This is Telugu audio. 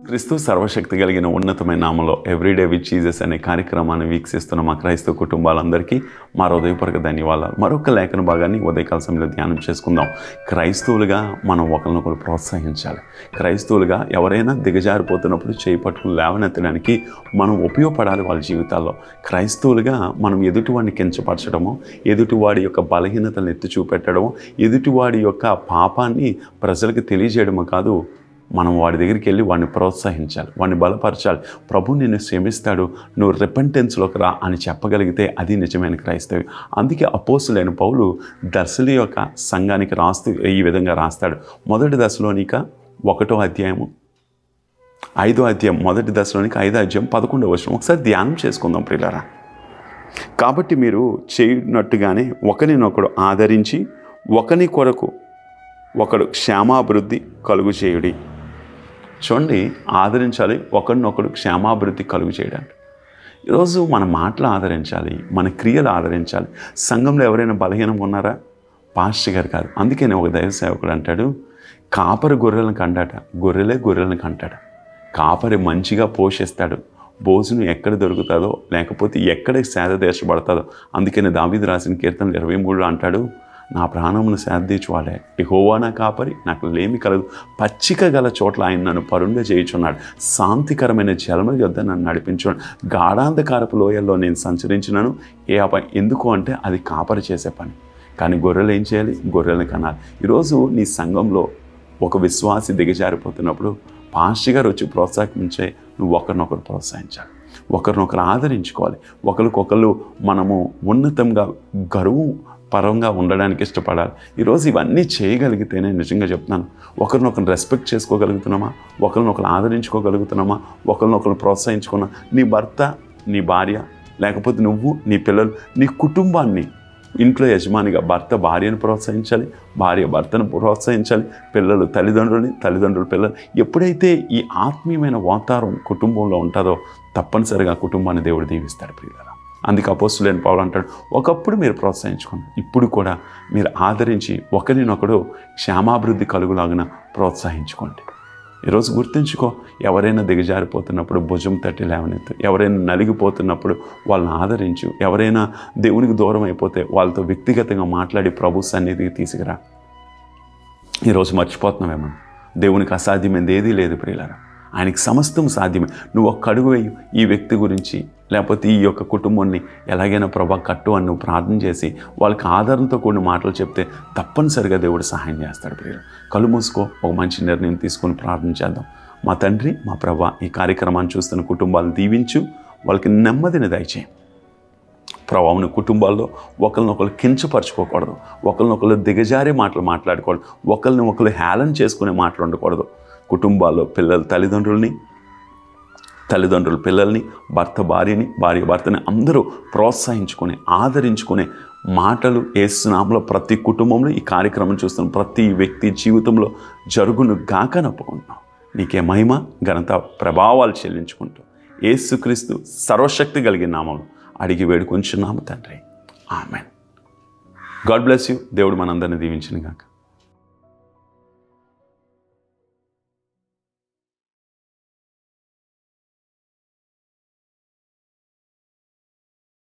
క్రీస్తు సర్వశక్తి కలిగిన ఉన్నతమైన నామములో ఎవ్రీడే విత్ జీసస్ అనే కార్యక్రమాన్ని వీక్షిస్తున్న మా క్రైస్తవ కుటుంబాలందరికీ మా హృదయపూర్వక ధన్యవాదాలు. మరొక లేఖన భాగాన్ని ఉదయకాల సమయంలో ధ్యానం చేసుకుందాం. క్రైస్తవులుగా మనం ఒకరినొకరు ప్రోత్సహించాలి. క్రైస్తవులుగా ఎవరైనా దిగజారిపోతున్నప్పుడు చేయి పట్టుకుని లేవనెత్తడానికి మనం ఉపయోగపడాలి వాళ్ళ జీవితాల్లో. క్రైస్తవులుగా మనం ఎదుటివాడిని కించపరచడము, ఎదుటివాడి యొక్క బలహీనతలను ఎత్తి చూపెట్టడము, ఎదుటివాడి యొక్క పాపాన్ని ప్రజలకు తెలియజేయడము కాదు, మనం వాడి దగ్గరికి వెళ్ళి వాడిని ప్రోత్సహించాలి, వాడిని బలపరచాలి. ప్రభు నిన్ను క్షమిస్తాడు, నువ్వు రిపెంటెన్స్లోకి రా అని చెప్పగలిగితే అది నిజమైన క్రైస్తవి. అందుకే అపోస్తులైన పౌలు దశల యొక్క సంఘానికి రాస్తూ ఈ విధంగా రాస్తాడు. మొదటి దశలోనిక 1వ అధ్యాయము 5వ అధ్యాయం, మొదటి దశలోనిక 5వ అధ్యాయం 11వ వచనం ఒకసారి ధ్యానం చేసుకుందాం ప్రియులారా. కాబట్టి మీరు చేయనట్టుగానే ఒకరినొకడు ఆదరించి ఒకని కొరకు ఒకడు క్షేమాభివృద్ధి కలుగు చేయుడి. చూడండి, ఆదరించాలి, ఒకరినొకడు క్షేమాభివృద్ధి కలుగు చేయడానికి. ఈరోజు మన మాటలు ఆదరించాలి, మన క్రియలు ఆదరించాలి. సంఘంలో ఎవరైనా బలహీనంగా ఉన్నారా? పాస్టర్ గారు కాదు. అందుకని ఒక దైవ సేవకుడు అంటాడు, కాపరి గొర్రెలను కంటాట, గొర్రెలే గొర్రెలను కంటాడు. కాపరి మంచిగా పోషిస్తాడు, భోజనం ఎక్కడ దొరుకుతుందో లేకపోతే ఎక్కడ సేద తీర్చబడుతుందో. అందుకని దావీదు రాసిన కీర్తనలు 23లో అంటాడు, నా ప్రాణమును సేదతీర్చువాడే యెహోవా నా కాపరి, నాకు లేమి కలదు. పచ్చిక గల చోట్ల ఆయన నన్ను పరుంగా చేయుచున్నాడు, శాంతికరమైన జలముల యొద్ద నన్ను నడిపించున్నాడు. గాఢాంధకారపు లోయల్లో నేను సంచరించినను ఏ అపాయం. ఎందుకు అంటే అది కాపరి చేసే పని. కానీ గొర్రెలు ఏం చేయాలి? గొర్రెలను కనాలి. ఈరోజు నీ సంఘంలో ఒక విశ్వాసి దిగజారిపోతున్నప్పుడు పాస్టర్ గారు వచ్చి ప్రోత్సహించే నువ్వు ఒకరినొకరు ప్రోత్సహించాలి, ఒకరినొకరు ఆదరించుకోవాలి. ఒకరికొకరు మనము ఉన్నతంగా గర్వం పరంగా ఉండడానికి ఇష్టపడాలి. ఈరోజు ఇవన్నీ చేయగలిగితేనే నిజంగా చెప్తున్నాను, ఒకరినొకరు రెస్పెక్ట్ చేసుకోగలుగుతున్నామా, ఒకరినొకరు ఆదరించుకోగలుగుతున్నామా, ఒకరినొకరు ప్రోత్సహించుకున్నా. నీ భర్త, నీ భార్య, లేకపోతే నువ్వు, నీ పిల్లలు, నీ కుటుంబాన్ని, ఇంట్లో యజమానిగా భర్త భార్యను ప్రోత్సహించాలి, భార్య భర్తను ప్రోత్సహించాలి, పిల్లలు తల్లిదండ్రులని, తల్లిదండ్రులు పిల్లలు. ఎప్పుడైతే ఈ ఆత్మీయమైన వాతావరణం కుటుంబంలో ఉంటుందో తప్పనిసరిగా కుటుంబాన్ని దేవుడు దీవిస్తాడు ప్రియులారా. అందుకే అపోస్తులైన పౌలు అంటాడు, ఒకప్పుడు మీరు ప్రోత్సహించుకోండి, ఇప్పుడు కూడా మీరు ఆదరించి ఒకరినొకడు క్షేమాభివృద్ధి కలుగులాగిన ప్రోత్సహించుకోండి. ఈరోజు గుర్తుంచుకో, ఎవరైనా దిగజారిపోతున్నప్పుడు భుజం తట్టి లేవనెత్తు, ఎవరైనా నలిగిపోతున్నప్పుడు వాళ్ళని ఆదరించు, ఎవరైనా దేవునికి దూరం అయిపోతే వాళ్ళతో వ్యక్తిగతంగా మాట్లాడి ప్రభు సన్నిధికి తీసుకురా. ఈరోజు మర్చిపోతున్నామేమో, దేవునికి అసాధ్యమైనది ఏదీ లేదు ప్రియులారా. ఆయనకి సమస్తం సాధ్యమే. నువ్వు ఒక్క అడుగు వేయు, ఈ వ్యక్తి గురించి లేకపోతే ఈ యొక్క కుటుంబాన్ని ఎలాగైనా ప్రభా కట్టు అని నువ్వు ప్రార్థన చేసి వాళ్ళకి ఆదరణతో కూడిన మాటలు చెప్తే తప్పనిసరిగా దేవుడు సహాయం చేస్తాడు ప్రియులు. కళ్ళు మూసుకో, ఒక మంచి నిర్ణయం తీసుకొని ప్రార్థన చేద్దాం. మా తండ్రి, మా ప్రభా, ఈ కార్యక్రమాన్ని చూస్తున్న కుటుంబాలను దీవించు, వాళ్ళకి నెమ్మదిని దయచేయి ప్రభావం. కుటుంబాల్లో ఒకరినొకరు కించపరచుకోకూడదు, ఒకరినొకరు దిగజారే మాటలు మాట్లాడకూడదు, ఒకరిని ఒకరు హేళన చేసుకునే మాటలు ఉండకూడదు. కుటుంబాల్లో పిల్లలు తల్లిదండ్రులు పిల్లల్ని, భర్త భార్యని, భార్య భర్తని అందరూ ప్రోత్సహించుకొని ఆదరించుకునే మాటలు యేసు నామములో ప్రతి కుటుంబంలో ఈ కార్యక్రమం చూస్తున్న ప్రతి వ్యక్తి జీవితంలో జరుగును గాక నప్పుకుంటున్నాం. నీకే మహిమ ఘనత ప్రభావాలు చెల్లించుకుంటూ యేసుక్రీస్తు సర్వశక్తి కలిగిన నామములో అడిగి వేడుకొంచున్నాము తండ్రి, ఆమేన్. God bless you. దేవుడు మనందరిని దీవించును గాక.